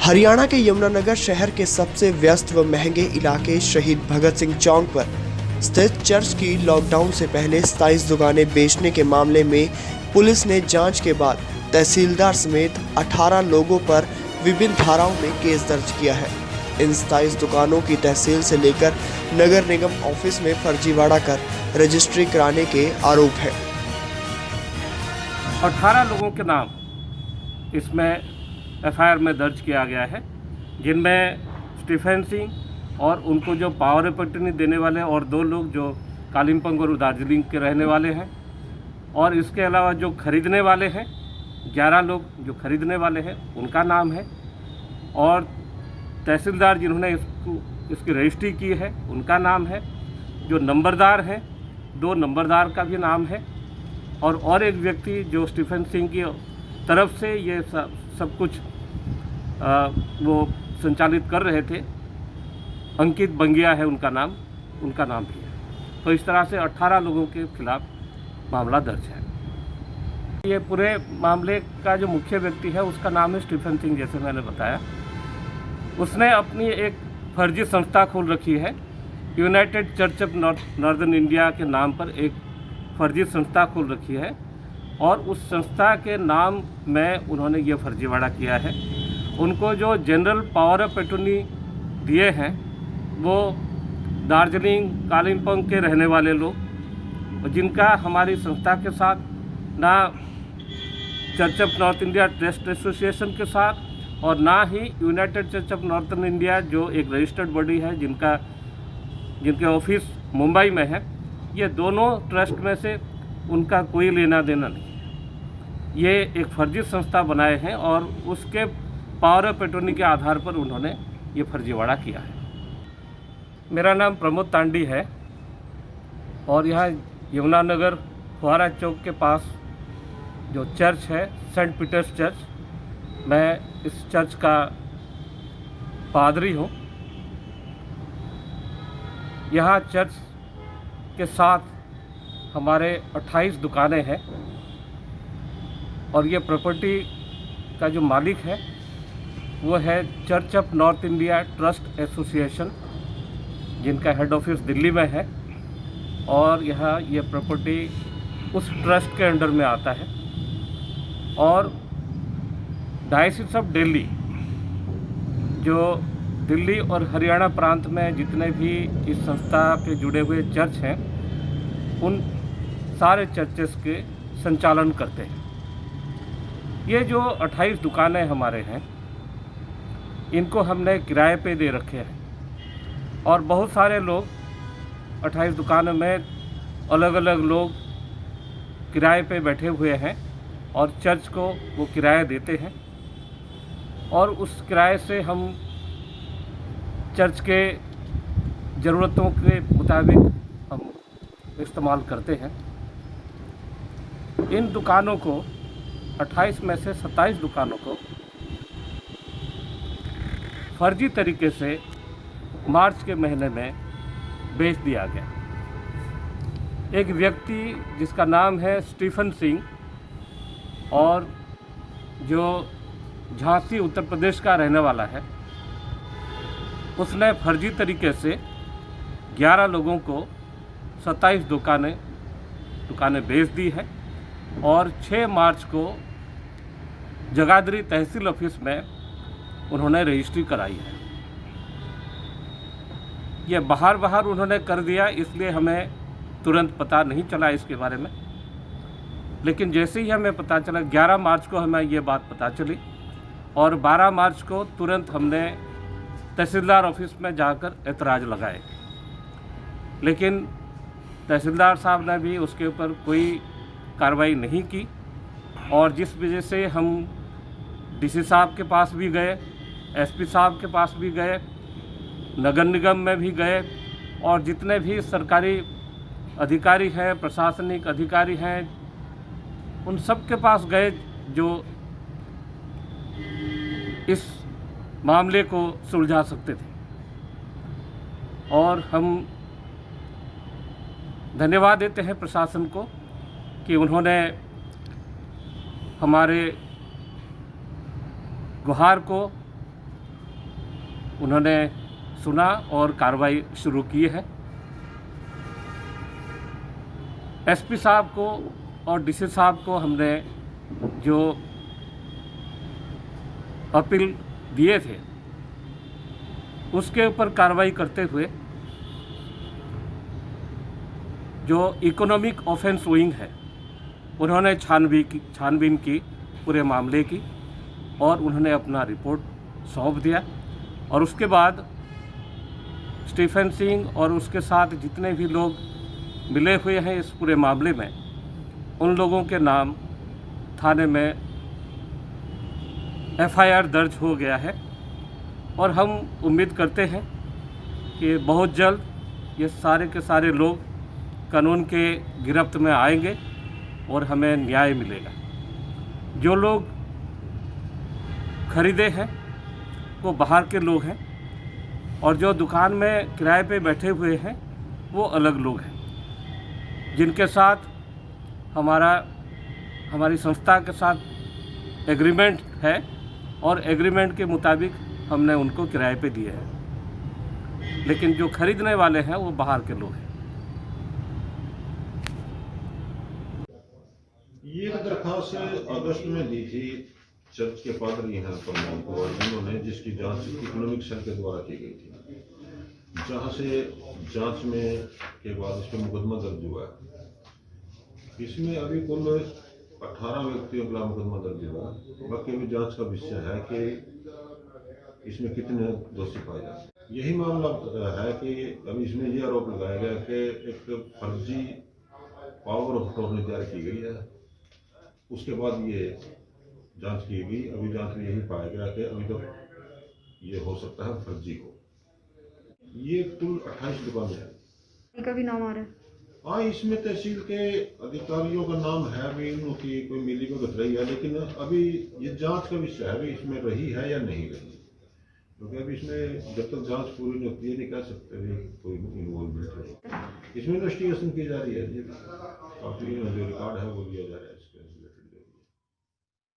हरियाणा के यमुनानगर शहर के सबसे व्यस्त व महंगे इलाके शहीद भगत सिंह चौक पर स्थित चर्च की लॉकडाउन से पहले 27 दुकानें बेचने के मामले में पुलिस ने जांच के बाद तहसीलदार समेत 18 लोगों पर विभिन्न धाराओं में केस दर्ज किया है। इन 27 दुकानों की तहसील से लेकर नगर निगम ऑफिस में फर्जीवाड़ा कर रजिस्ट्री कराने के आरोप है। 18 लोगों के नाम इसमें एफआईआर में दर्ज किया गया है, जिनमें स्टीफन सिंह और उनको जो पावर ऑफ अटर्नी देने वाले और 2 लोग जो कालिम्पोंग और दार्जिलिंग के रहने वाले हैं, और इसके अलावा जो खरीदने वाले हैं 11 लोग जो खरीदने वाले हैं उनका नाम है, और तहसीलदार जिन्होंने इसकी रजिस्ट्री की है उनका नाम है, जो नंबरदार हैं 2 नंबरदार का भी नाम है, और एक व्यक्ति जो स्टीफन सिंह की तरफ से ये सब कुछ वो संचालित कर रहे थे, अंकित बंगिया है उनका नाम भी है। तो इस तरह से 18 लोगों के खिलाफ मामला दर्ज है। ये पूरे मामले का जो मुख्य व्यक्ति है उसका नाम है स्टीफन सिंह, जैसे मैंने बताया। उसने अपनी एक फर्जी संस्था खोल रखी है, United Church of northern India के नाम पर एक फर्जी संस्था खोल रखी है, और उस संस्था के नाम में उन्होंने ये फर्जीवाड़ा किया है। उनको जो जनरल पावर ऑफ अटर्नी दिए हैं वो दार्जिलिंग कालिम्पोंग के रहने वाले लोग, जिनका हमारी संस्था के साथ ना Church of North India Trust Association के साथ और ना ही United Church of Northern India जो एक रजिस्टर्ड बॉडी है जिनके ऑफिस मुंबई में है, ये दोनों ट्रस्ट में से उनका कोई लेना देना नहीं है। ये एक फर्जी संस्था बनाए हैं और उसके पावर ऑफ अटर्नी के आधार पर उन्होंने ये फर्जीवाड़ा किया है। मेरा नाम प्रमोद तांडी है और यहाँ यमुनानगर फुहारा चौक के पास जो चर्च है सेंट पीटर्स चर्च, मैं इस चर्च का पादरी हूँ। यहाँ चर्च के साथ हमारे 28 दुकानें हैं, और ये प्रॉपर्टी का जो मालिक है वो है church of North India Trust association, जिनका हेड ऑफिस दिल्ली में है, और यहाँ ये प्रॉपर्टी उस ट्रस्ट के अंडर में आता है। और डायसिस ऑफ दिल्ली, जो दिल्ली और हरियाणा प्रांत में जितने भी इस संस्था के जुड़े हुए चर्च हैं उन सारे चर्चेस के संचालन करते हैं। ये जो 28 दुकानें हमारे हैं इनको हमने किराए पे दे रखे हैं, और बहुत सारे लोग 28 दुकानों में अलग अलग लोग किराए पे बैठे हुए हैं, और चर्च को वो किराया देते हैं, और उस किराए से हम चर्च के ज़रूरतों के मुताबिक हम इस्तेमाल करते हैं। इन दुकानों को 28 में से 27 दुकानों को फर्जी तरीके से मार्च के महीने में बेच दिया गया। एक व्यक्ति जिसका नाम है स्टीफन सिंह, और जो झांसी उत्तर प्रदेश का रहने वाला है, उसने फर्जी तरीके से 11 लोगों को 27 दुकानें बेच दी है, और 6 मार्च को जगाधरी तहसील ऑफिस में उन्होंने रजिस्ट्री कराई है। ये बाहर उन्होंने कर दिया, इसलिए हमें तुरंत पता नहीं चला इसके बारे में, लेकिन जैसे ही हमें पता चला 11 मार्च को हमें ये बात पता चली, और 12 मार्च को तुरंत हमने तहसीलदार ऑफिस में जाकर एतराज़ लगाए, लेकिन तहसीलदार साहब ने भी उसके ऊपर कोई कार्रवाई नहीं की। और जिस वजह से हम डीसी साहब के पास भी गए, एसपी साहब के पास भी गए, नगर निगम में भी गए, और जितने भी सरकारी अधिकारी हैं, प्रशासनिक अधिकारी हैं, उन सब के पास गए जो इस मामले को सुलझा सकते थे। और हम धन्यवाद देते हैं प्रशासन को कि उन्होंने हमारे गुहार को उन्होंने सुना और कार्रवाई शुरू की है। एसपी साहब को और डीसी साहब को हमने जो अपील दिए थे उसके ऊपर कार्रवाई करते हुए जो इकोनॉमिक ऑफेंस विंग है उन्होंने छानबीन की पूरे मामले की और उन्होंने अपना रिपोर्ट सौंप दिया। और उसके बाद स्टीफन सिंह और उसके साथ जितने भी लोग मिले हुए हैं इस पूरे मामले में, उन लोगों के नाम थाने में एफआईआर दर्ज हो गया है। और हम उम्मीद करते हैं कि बहुत जल्द ये सारे के सारे लोग कानून के गिरफ्त में आएंगे और हमें न्याय मिलेगा। जो लोग खरीदे हैं वो बाहर के लोग हैं और जो दुकान में किराए पे बैठे हुए हैं वो अलग लोग हैं, जिनके साथ हमारी संस्था के साथ एग्रीमेंट है और एग्रीमेंट के मुताबिक हमने उनको किराए पे दिए हैं, लेकिन जो खरीदने वाले हैं वो बाहर के लोग हैं। ये दरखास्त अगस्त में दी थी चर्च के पादरी हैं प्रमोद कुमार जिन्होंने, जिसकी जांच इकोनॉमिक सेल के द्वारा की गई थी, जहां से जांच में के बाद इस पर मुकदमा दर्ज हुआ है। इसमें अभी कुल 18 व्यक्तियों के खिलाफ मुकदमा दर्ज हुआ। बाकी अभी जांच का विषय है कि इसमें कितने दोषी पाए जाते। यही मामला है कि अभी इसमें यह आरोप लगाया गया कि एक फर्जी पावर ऑफ अटॉर्नी तैयार की गई है। उसके बाद ये जांच की गई। अभी जांच में यही पाया गया कि अभी तक ये हो सकता है फर्जी हो। ये कुल 28 दुकानें हैं। इनका भी नाम आ रहा है। हाँ, इसमें तहसील के अधिकारियों का नाम है, अभी उनकी कोई मिली भगत रही है, लेकिन अभी ये जांच का विषय है, अभी इसमें रही है या नहीं रही, क्योंकि अभी इसमें जब तक जांच पूरी नहीं होती है नहीं कह सकते भी कोई इन्वॉल्वमेंट है। इसमें इन्वेस्टिगेशन की जा रही है, काफी जो रिकॉर्ड है वो लिया जा रहा है।